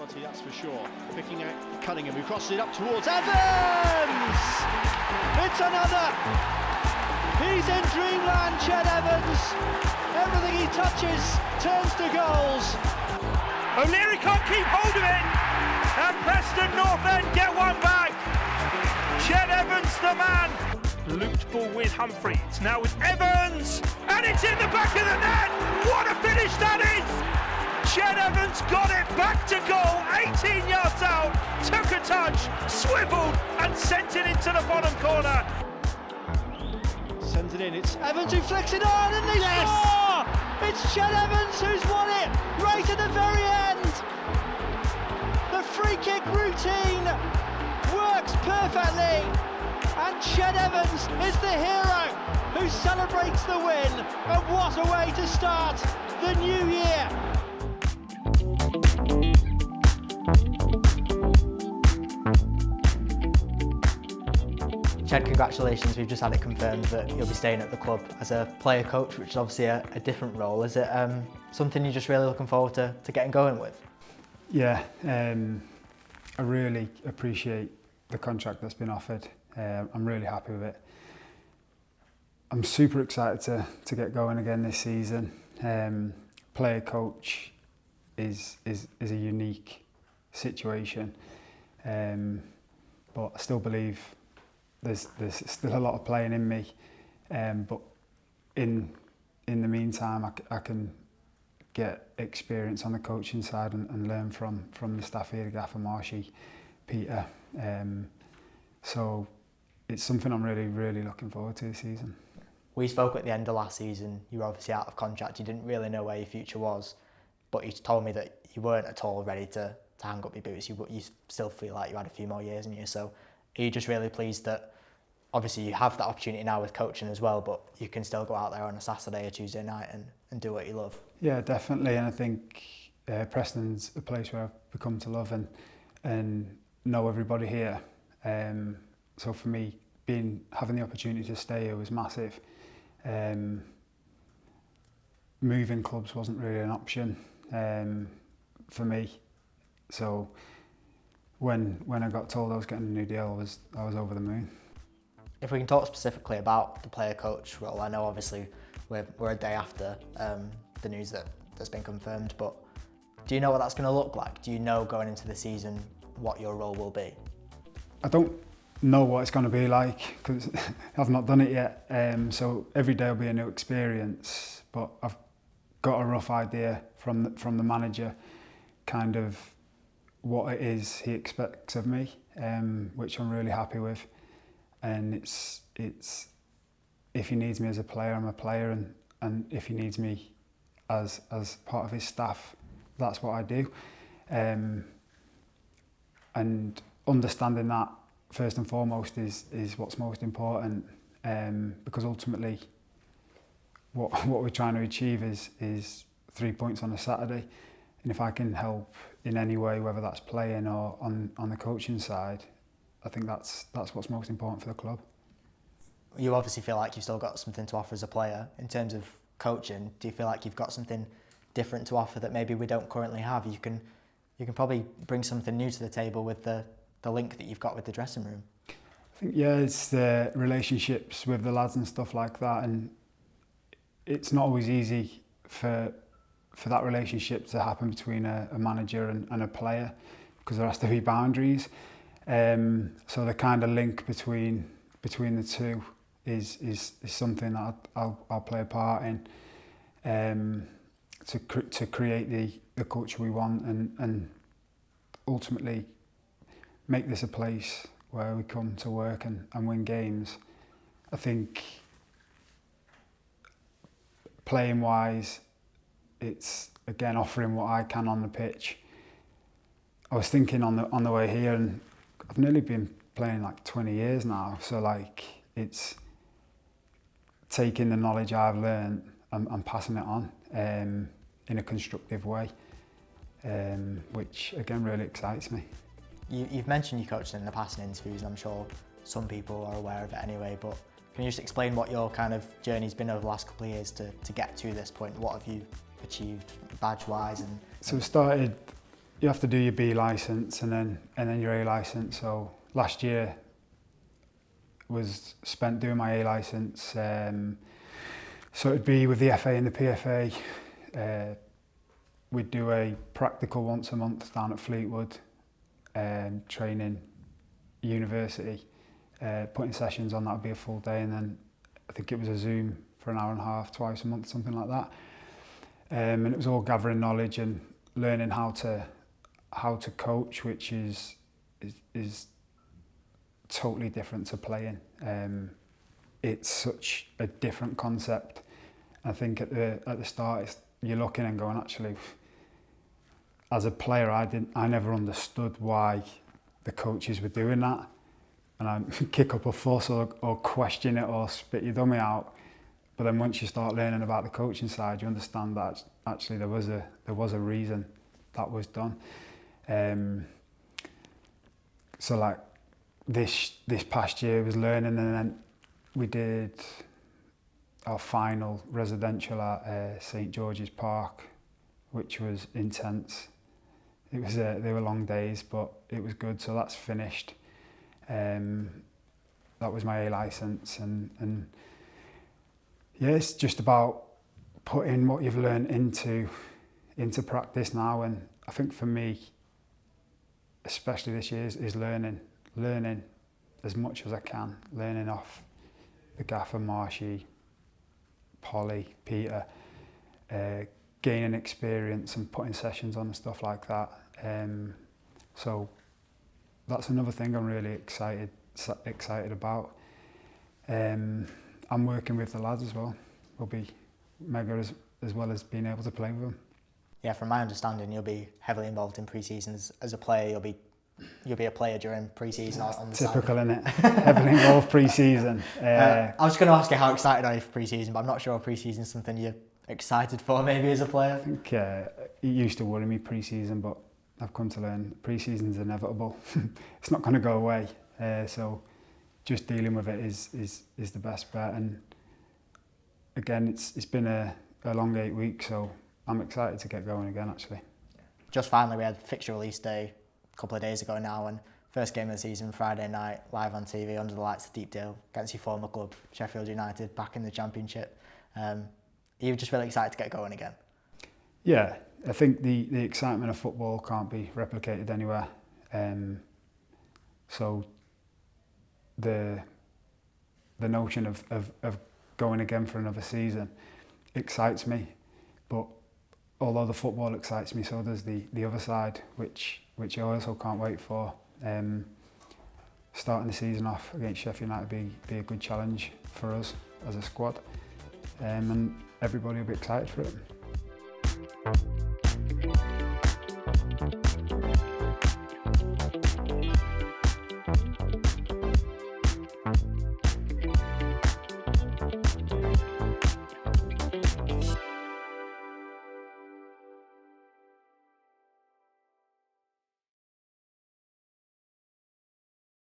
quality, that's for sure. Picking out Cunningham, who crosses it up towards Evans! It's another! He's in dreamland, Ched Evans. Everything he touches turns to goals. O'Leary can't keep hold of it, and Preston North End get one back. Ched Evans, the man. Looped ball with Humphrey. It's now with Evans, and it's in the back of the net. What a finish that is! Ched Evans got it back to goal, 18 yards out, took a touch, swiveled, and sent it into the bottom corner. Sends it in, it's Evans who flicks it on, and they score! It's Ched Evans who's won it right at the very end. The free kick routine works perfectly, and Ched Evans is the hero who celebrates the win. And what a way to start the new year! Ched, congratulations, we've just had it confirmed that you'll be staying at the club as a player coach, which is obviously a different role. Is it something you're just really looking forward to getting going with? Yeah, I really appreciate the contract that's been offered. I'm really happy with it. I'm super excited to get going again this season. Player coach is a unique situation, but I still believe there's still a lot of playing in me, but in the meantime I can get experience on the coaching side and learn from the staff here, Gaffer, Marshy, Peter. So it's something I'm really looking forward to this season. We spoke at the end of last season, you were obviously out of contract, you didn't really know where your future was, but you told me that you weren't at all ready to hang up your boots. You still feel like you had a few more years in you, so are you just really pleased that obviously you have that opportunity now with coaching as well, but you can still go out there on a Saturday or Tuesday night and do what you love? Yeah, definitely, and I think Preston's a place where I've become to love and know everybody here. So for me, having the opportunity to stay here was massive. Moving clubs wasn't really an option for me. So when I got told I was getting a new deal, I was over the moon. If we can talk specifically about the player coach role, I know obviously we're a day after the news that's been confirmed, but do you know what that's going to look like? Do you know going into the season what your role will be? I don't know what it's going to be like because I've not done it yet. So every day will be a new experience, but I've got a rough idea from the manager, kind of what it is he expects of me, which I'm really happy with. And it's if he needs me as a player, I'm a player, and if he needs me as part of his staff, that's what I do. And understanding that first and foremost is what's most important, because ultimately what we're trying to achieve is 3 points on a Saturday, and if I can help in any way, whether that's playing or on the coaching side, I think that's what's most important for the club. You obviously feel like you've still got something to offer as a player. In terms of coaching, do you feel like you've got something different to offer that maybe we don't currently have? You can probably bring something new to the table with the link that you've got with the dressing room. I think, yeah, it's the relationships with the lads and stuff like that, and it's not always easy for that relationship to happen between a manager and a player, because there has to be boundaries. So the kind of link between the two is something that I'll play a part in, to create the culture we want and ultimately make this a place where we come to work and win games. I think playing wise, it's again offering what I can on the pitch. I was thinking on the way here, and I've nearly been playing like 20 years now, so like it's taking the knowledge I've learned and passing it on in a constructive way, which again really excites me. You've mentioned you coached in the past in interviews, and I'm sure some people are aware of it anyway, but can you just explain what your kind of journey's been over the last couple of years to get to this point? What have you achieved badge-wise? So I started you have to do your B licence and then your A licence. So last year was spent doing my A licence. So it'd be with the FA and the PFA. We'd do a practical once a month down at Fleetwood, training university, putting sessions on. That would be a full day, and then I think it was a Zoom for an hour and a half twice a month, something like that. And it was all gathering knowledge and learning how to coach, which is totally different to playing. It's such a different concept. I think at the start you're looking and going, actually, as a player, I never understood why the coaches were doing that, and I kick up a fuss or question it or spit your dummy out. But then once you start learning about the coaching side, you understand that actually there was a reason that was done. So like this past year was learning, and then we did our final residential at St George's Park, which was intense. It was they were long days, but it was good. So that's finished. That was my A licence, and yeah, it's just about putting what you've learned into practice now. And I think for me, especially this year, is learning as much as I can, learning off the gaffer, Marshy, Polly, Peter, gaining experience and putting sessions on and stuff like that. So that's another thing I'm really excited about. I'm working with the lads as well. Will be mega as well as being able to play with them. Yeah, from my understanding, you'll be heavily involved in pre-seasons as a player. You'll be a player during pre-season on the typical, side. innit? Heavily involved pre-season. I was going to ask you how excited are you for pre-season, but I'm not sure if pre-season is something you're excited for maybe as a player. I think it used to worry me pre-season, but I've come to learn pre-season's inevitable. It's not going to go away. So just dealing with it is the best bet. And again, it's been a long 8 weeks, so I'm excited to get going again, actually. Just finally, we had fixture release day a couple of days ago now, and first game of the season, Friday night, live on TV, under the lights of Deepdale, against your former club, Sheffield United, back in the Championship. Are you just really excited to get going again? Yeah, I think the excitement of football can't be replicated anywhere. So the notion of going again for another season excites me, but although the football excites me, so does the other side, which I also can't wait for. Starting the season off against Sheffield United be a good challenge for us as a squad, and everybody will be excited for it.